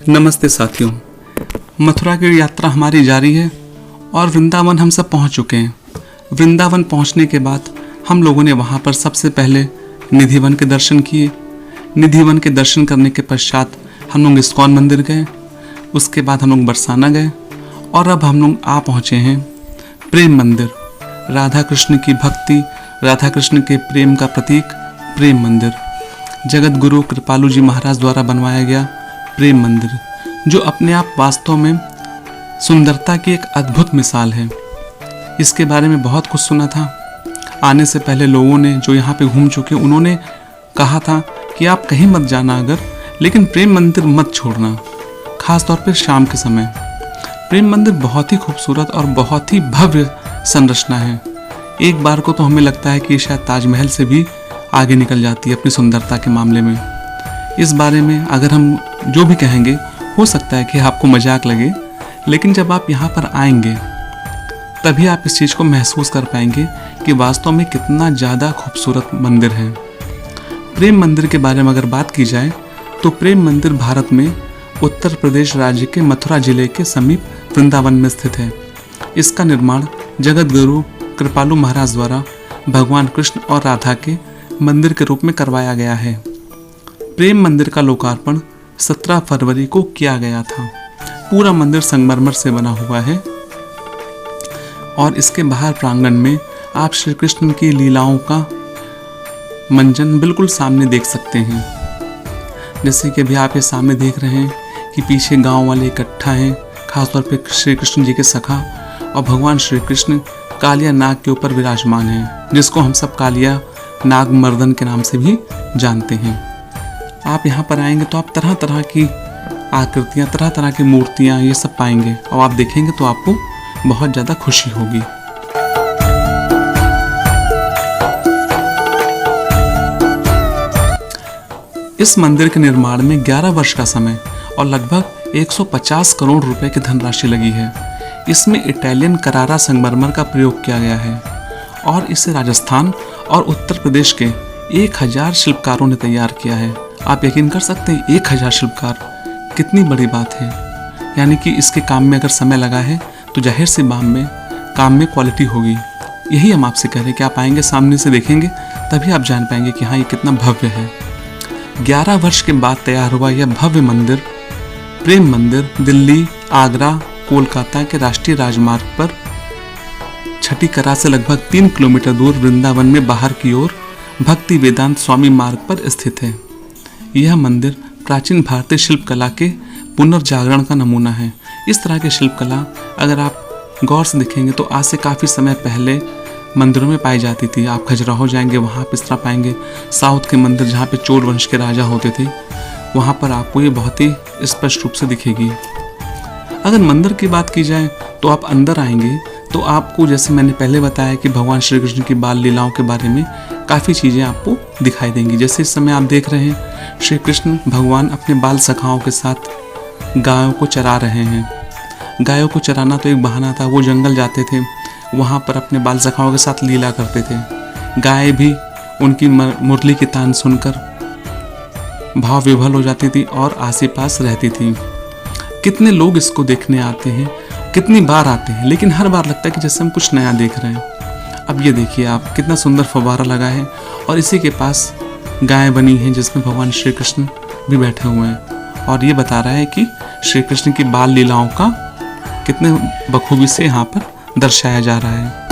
नमस्ते साथियों, मथुरा की यात्रा हमारी जारी है और वृंदावन हम सब पहुंच चुके हैं। वृंदावन पहुंचने के बाद हम लोगों ने वहां पर सबसे पहले निधिवन के दर्शन किए। निधिवन के दर्शन करने के पश्चात हम लोग इस्कॉन मंदिर गए। उसके बाद हम लोग बरसाना गए और अब हम लोग आ पहुंचे हैं प्रेम मंदिर। राधा कृष्ण की भक्ति, राधा कृष्ण के प्रेम का प्रतीक प्रेम मंदिर, जगत गुरु कृपालु जी महाराज द्वारा बनवाया गया प्रेम मंदिर, जो अपने आप वास्तव में सुंदरता की एक अद्भुत मिसाल है। इसके बारे में बहुत कुछ सुना था। आने से पहले लोगों ने जो यहाँ पे घूम चुके उन्होंने कहा था कि आप कहीं मत जाना अगर, लेकिन प्रेम मंदिर मत छोड़ना, खास तौर पे शाम के समय। प्रेम मंदिर बहुत ही खूबसूरत और बहुत ही भव्य संरचना है। एक बार को तो हमें लगता है कि शायद ताजमहल से भी आगे निकल जाती है अपनी सुंदरता के मामले में। इस बारे में अगर हम जो भी कहेंगे हो सकता है कि आपको मजाक लगे, लेकिन जब आप यहाँ पर आएंगे तभी आप इस चीज़ को महसूस कर पाएंगे कि वास्तव में कितना ज़्यादा खूबसूरत मंदिर है। प्रेम मंदिर के बारे में अगर बात की जाए तो प्रेम मंदिर भारत में उत्तर प्रदेश राज्य के मथुरा जिले के समीप वृंदावन में स्थित है। इसका निर्माण जगत गुरु कृपालु महाराज द्वारा भगवान कृष्ण और राधा के मंदिर के रूप में करवाया गया है। प्रेम मंदिर का लोकार्पण 17 फरवरी को किया गया था। पूरा मंदिर संगमरमर से बना हुआ है और इसके बाहर प्रांगण में आप श्री कृष्ण की लीलाओं का मंजन बिल्कुल सामने देख सकते हैं। जैसे कि अभी आप ये सामने देख रहे हैं कि पीछे गांव वाले इकट्ठा हैं, खासतौर पे श्री कृष्ण जी के सखा, और भगवान श्री कृष्ण कालिया नाग के ऊपर विराजमान हैं, जिसको हम सब कालिया नाग मर्दन के नाम से भी जानते हैं। आप यहाँ पर आएंगे तो आप तरह तरह की आकृतियाँ, तरह तरह की मूर्तियाँ ये सब पाएंगे और आप देखेंगे तो आपको बहुत ज़्यादा खुशी होगी। इस मंदिर के निर्माण में 11 वर्ष का समय और लगभग 150 करोड़ रुपए की धनराशि लगी है। इसमें इटालियन करारा संगमरमर का प्रयोग किया गया है और इसे राजस्थान और उत्तर प्रदेश के 1000 शिल्पकारों ने तैयार किया है। आप यकीन कर सकते हैं 1000 शिल्पकार, कितनी बड़ी बात है। यानी कि इसके काम में अगर समय लगा है तो जाहिर सी काम में क्वालिटी होगी। यही हम आपसे कह रहे हैं कि आप आएंगे, सामने से देखेंगे तभी आप जान पाएंगे कि हाँ ये कितना भव्य है। 11 वर्ष के बाद तैयार हुआ यह भव्य मंदिर प्रेम मंदिर दिल्ली, आगरा, कोलकाता के राष्ट्रीय राजमार्ग पर छठी करा से लगभग 3 किलोमीटर दूर वृंदावन में बाहर की ओर भक्ति वेदांत स्वामी मार्ग पर स्थित है। यह मंदिर प्राचीन भारतीय शिल्पकला के पुनर्जागरण का नमूना है। इस तरह की शिल्पकला अगर आप गौर से देखेंगे तो आज से काफ़ी समय पहले मंदिरों में पाई जाती थी। आप खजुराहो जाएंगे, वहाँ पर इस तरह पाएंगे। साउथ के मंदिर जहाँ पे चोल वंश के राजा होते थे, वहाँ पर आपको ये बहुत ही स्पष्ट रूप से दिखेगी। अगर मंदिर की बात की जाए तो आप अंदर आएंगे तो आपको, जैसे मैंने पहले बताया कि भगवान श्री कृष्ण की बाल लीलाओं के बारे में काफ़ी चीज़ें आपको दिखाई देंगी। जैसे इस समय आप देख रहे हैं श्री कृष्ण भगवान अपने बाल सखाओं के साथ गायों को चरा रहे हैं। गायों को चराना तो एक बहाना था, वो जंगल जाते थे, वहाँ पर अपने बाल सखाओं के साथ लीला करते थे। गाय भी उनकी मुरली की तान सुनकर भाव विभल हो जाती थी और आस-पास रहती थी। कितने लोग इसको देखने आते हैं, कितनी बार आते हैं, लेकिन हर बार लगता है कि जैसे हम कुछ नया देख रहे हैं। अब ये देखिए आप, कितना सुंदर फव्वारा लगा है और इसी के पास गाय बनी है जिसमें भगवान श्री कृष्ण भी बैठे हुए हैं और ये बता रहा है कि श्री कृष्ण की बाल लीलाओं का कितने बखूबी से यहाँ पर दर्शाया जा रहा है।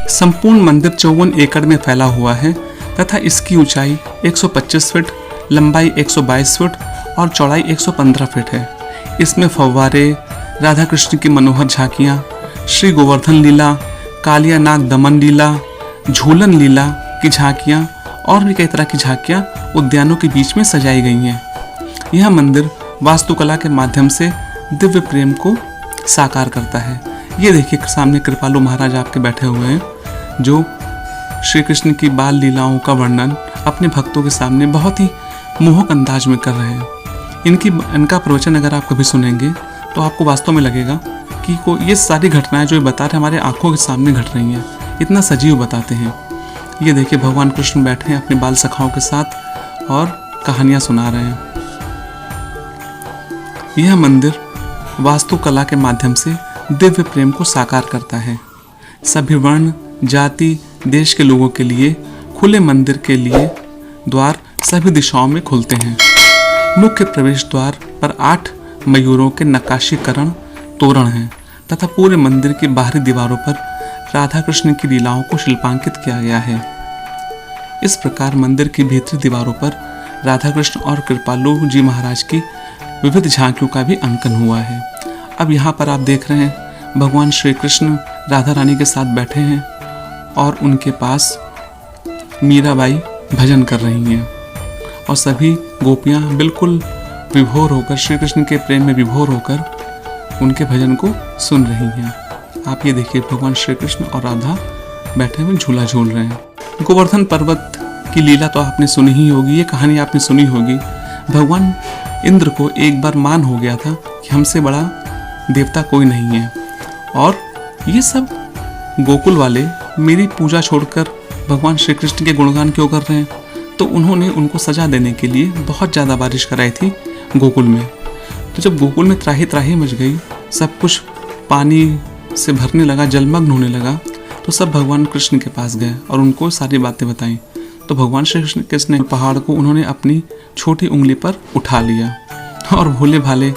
संपूर्ण मंदिर 54 एकड़ में फैला हुआ है तथा इसकी ऊंचाई 125 फीट, लंबाई 122 फीट और चौड़ाई 115 फीट है। इसमें फव्वारे, राधा कृष्ण की मनोहर झांकियाँ, श्री गोवर्धन लीला, कालिया नाग दमन लीला, झूलन लीला की झांकियाँ और भी कई तरह की झांकियाँ उद्यानों के बीच में सजाई गई हैं। यह मंदिर वास्तुकला के माध्यम से दिव्य प्रेम को साकार करता है। ये देखिए सामने कृपालु महाराज आपके बैठे हुए हैं, जो श्री कृष्ण की बाल लीलाओं का वर्णन अपने भक्तों के सामने बहुत ही मोहक अंदाज में कर रहे हैं। इनका प्रवचन अगर आप कभी सुनेंगे तो आपको वास्तव में लगेगा कि ये सारी घटनाएं जो ये बता रहे हमारे आंखों के सामने घट रही हैं, इतना सजीव बताते हैं। ये देखिए भगवान कृष्ण बैठे हैं अपने बाल सखाओं के साथ और कहानियां सुना रहे हैं। यह मंदिर वास्तुकला के माध्यम से दिव्य प्रेम को साकार करता है। सभी वर्ण, जाति, देश के लोगों के लिए खुले मंदिर के लिए द्वार सभी दिशाओं में खुलते हैं। मुख्य प्रवेश द्वार पर 8 मयूरों के नक्काशीकरण तोरण हैं तथा पूरे मंदिर की बाहरी दीवारों पर राधा कृष्ण की लीलाओं को शिल्पांकित किया गया है। इस प्रकार मंदिर की भीतरी दीवारों पर राधा कृष्ण और कृपालु जी महाराज की विविध झांकियों का भी अंकन हुआ है। अब यहाँ पर आप देख रहे हैं भगवान श्री कृष्ण राधा रानी के साथ बैठे हैं और उनके पास मीराबाई भजन कर रही हैं और सभी गोपियाँ बिल्कुल विभोर होकर, श्री कृष्ण के प्रेम में विभोर होकर उनके भजन को सुन रही हैं। आप ये देखिए भगवान श्री कृष्ण और राधा बैठे हुए झूला झूल रहे हैं। गोवर्धन पर्वत की लीला तो आपने सुनी ही होगी, ये कहानी आपने सुनी होगी। भगवान इंद्र को एक बार मान हो गया था कि हमसे बड़ा देवता कोई नहीं है और ये सब गोकुल वाले मेरी पूजा छोड़कर भगवान श्री कृष्ण के गुणगान क्यों कर रहे हैं। तो उन्होंने उनको सजा देने के लिए बहुत ज़्यादा बारिश कराई थी गोकुल में। तो जब गोकुल में त्राही त्राही मच गई, सब कुछ पानी से भरने लगा, जलमग्न होने लगा, तो सब भगवान कृष्ण के पास गए और उनको सारी बातें बताई। तो भगवान श्री कृष्ण ने पहाड़ को उन्होंने अपनी छोटी उंगली पर उठा लिया और भोले भाले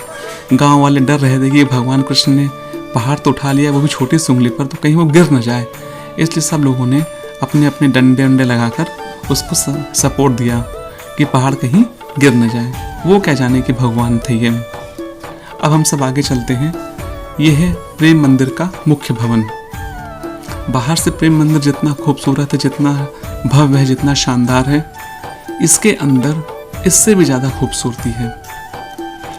गांव वाले डर रहे थे कि भगवान कृष्ण ने पहाड़ तो उठा लिया, वो भी छोटी सी उंगली पर, तो कहीं वो गिर न जाए। इसलिए सब लोगों ने अपने अपने डंडे उंडे लगाकर उसको सपोर्ट दिया कि पहाड़ कहीं गिर न जाए। वो क्या जाने कि भगवान थे ये। अब हम सब आगे चलते हैं। ये है प्रेम मंदिर का मुख्य भवन। बाहर से प्रेम मंदिर जितना खूबसूरत है, जितना भव्य है, जितना शानदार है, इसके अंदर इससे भी ज़्यादा खूबसूरती है।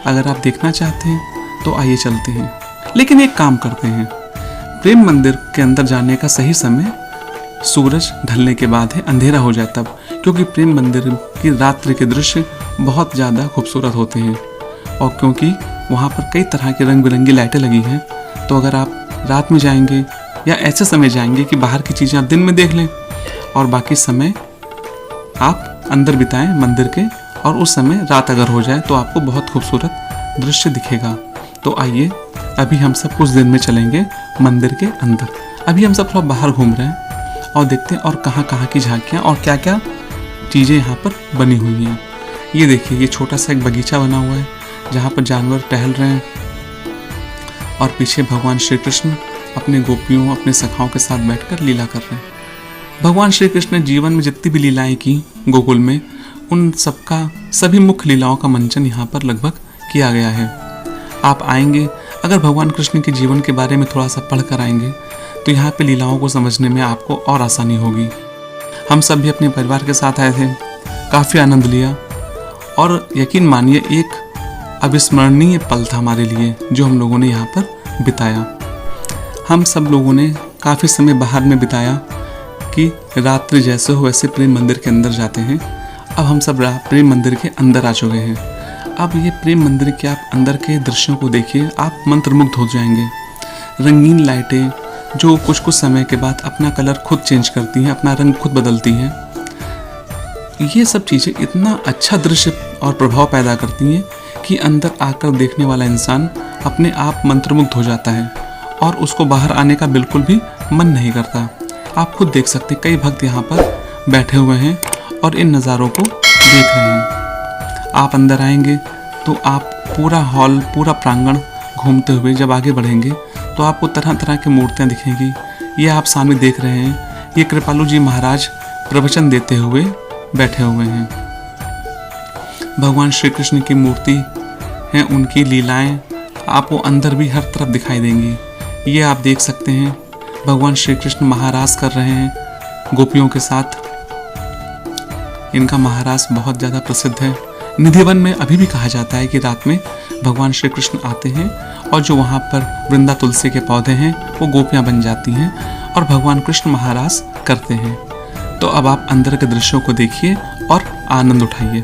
अगर आप देखना चाहते हैं तो आइए चलते हैं। लेकिन एक काम करते हैं, प्रेम मंदिर के अंदर जाने का सही समय सूरज ढलने के बाद है, अंधेरा हो जाए तब, क्योंकि प्रेम मंदिर की रात्रि के दृश्य बहुत ज़्यादा खूबसूरत होते हैं और क्योंकि वहाँ पर कई तरह की रंग बिरंगी लाइटें लगी हैं। तो अगर आप रात में जाएंगे या ऐसे समय जाएंगे कि बाहर की चीज़ें आप दिन में देख लें और बाकी समय आप अंदर बिताएं मंदिर के, और उस समय रात अगर हो जाए तो आपको बहुत खूबसूरत दृश्य दिखेगा। तो आइए अभी हम सब कुछ दिन में चलेंगे मंदिर के अंदर। अभी हम सब थोड़ा बाहर घूम रहे हैं और देखते हैं और कहाँ कहाँ की झांकियाँ और क्या क्या चीज़ें यहाँ पर बनी हुई हैं। ये देखिए, ये छोटा सा एक बगीचा बना हुआ है जहाँ पर जानवर टहल रहे हैं और पीछे भगवान श्री कृष्ण अपने गोपियों, अपने सखाओं के साथ बैठकर लीला कर रहे हैं। भगवान श्री कृष्ण ने जीवन में जितनी भी लीलाएं की गोकुल में, उन सबका, सभी मुख्य लीलाओं का मंचन यहाँ पर लगभग किया गया है। आप आएंगे, अगर भगवान कृष्ण के जीवन के बारे में थोड़ा सा पढ़ कर आएंगे तो यहाँ पे लीलाओं को समझने में आपको और आसानी होगी। हम सब भी अपने परिवार के साथ आए थे, काफ़ी आनंद लिया और यकीन मानिए एक अविस्मरणीय पल था हमारे लिए जो हम लोगों ने यहाँ पर बिताया। हम सब लोगों ने काफ़ी समय बाहर में बिताया कि रात्रि जैसे हो वैसे प्रेम मंदिर के अंदर जाते हैं। अब हम सब प्रेम मंदिर के अंदर आ चुके हैं। अब ये प्रेम मंदिर के आप अंदर के दृश्यों को देखिए, आप मंत्रमुग्ध हो जाएंगे। रंगीन लाइटें जो कुछ कुछ समय के बाद अपना कलर खुद चेंज करती हैं, अपना रंग खुद बदलती हैं, ये सब चीज़ें इतना अच्छा दृश्य और प्रभाव पैदा करती हैं कि अंदर आकर देखने वाला इंसान अपने आप मंत्रमुग्ध हो जाता है और उसको बाहर आने का बिल्कुल भी मन नहीं करता। आप खुद देख सकते हैं, कई भक्त यहाँ पर बैठे हुए हैं और इन नज़ारों को देख रहे हैं। आप अंदर आएंगे तो आप पूरा हॉल, पूरा प्रांगण घूमते हुए जब आगे बढ़ेंगे तो आपको तरह तरह की मूर्तियाँ दिखेंगी। ये आप सामने देख रहे हैं, ये कृपालु जी महाराज प्रवचन देते हुए बैठे हुए हैं। भगवान श्री कृष्ण की मूर्ति हैं, उनकी लीलाएं आपको अंदर भी हर तरफ दिखाई देंगी। ये आप देख सकते हैं भगवान श्री कृष्ण महारास कर रहे हैं गोपियों के साथ। इनका महारास बहुत ज़्यादा प्रसिद्ध है। निधिवन में अभी भी कहा जाता है कि रात में भगवान श्री कृष्ण आते हैं और जो वहाँ पर वृंदा तुलसी के पौधे हैं वो गोपियाँ बन जाती हैं और भगवान कृष्ण महारास करते हैं। तो अब आप अंदर के दृश्यों को देखिए और आनंद उठाइए।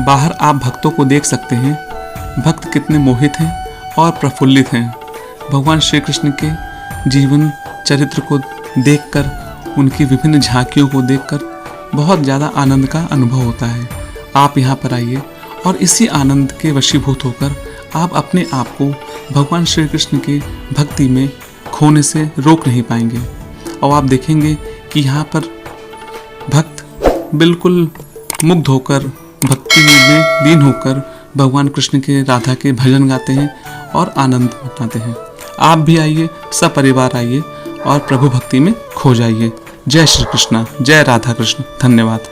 बाहर आप भक्तों को देख सकते हैं। भक्त कितने मोहित हैं और प्रफुल्लित हैं। भगवान श्री कृष्ण के जीवन चरित्र को देखकर, उनकी विभिन्न झांकियों को देखकर बहुत ज़्यादा आनंद का अनुभव होता है। आप यहाँ पर आइए और इसी आनंद के वशीभूत होकर आप अपने आप को भगवान श्री कृष्ण के भक्ति में खोने से रोक नहीं पाएंगे। और आप देखेंगे कि यहाँ पर भक्त बिल्कुल मुग्ध होकर, भक्ति में लीन होकर भगवान कृष्ण के, राधा के भजन गाते हैं और आनंद मनाते हैं। आप भी आइए, सपरिवार आइए और प्रभु भक्ति में खो जाइए। जय श्री कृष्णा, जय राधा कृष्ण। धन्यवाद।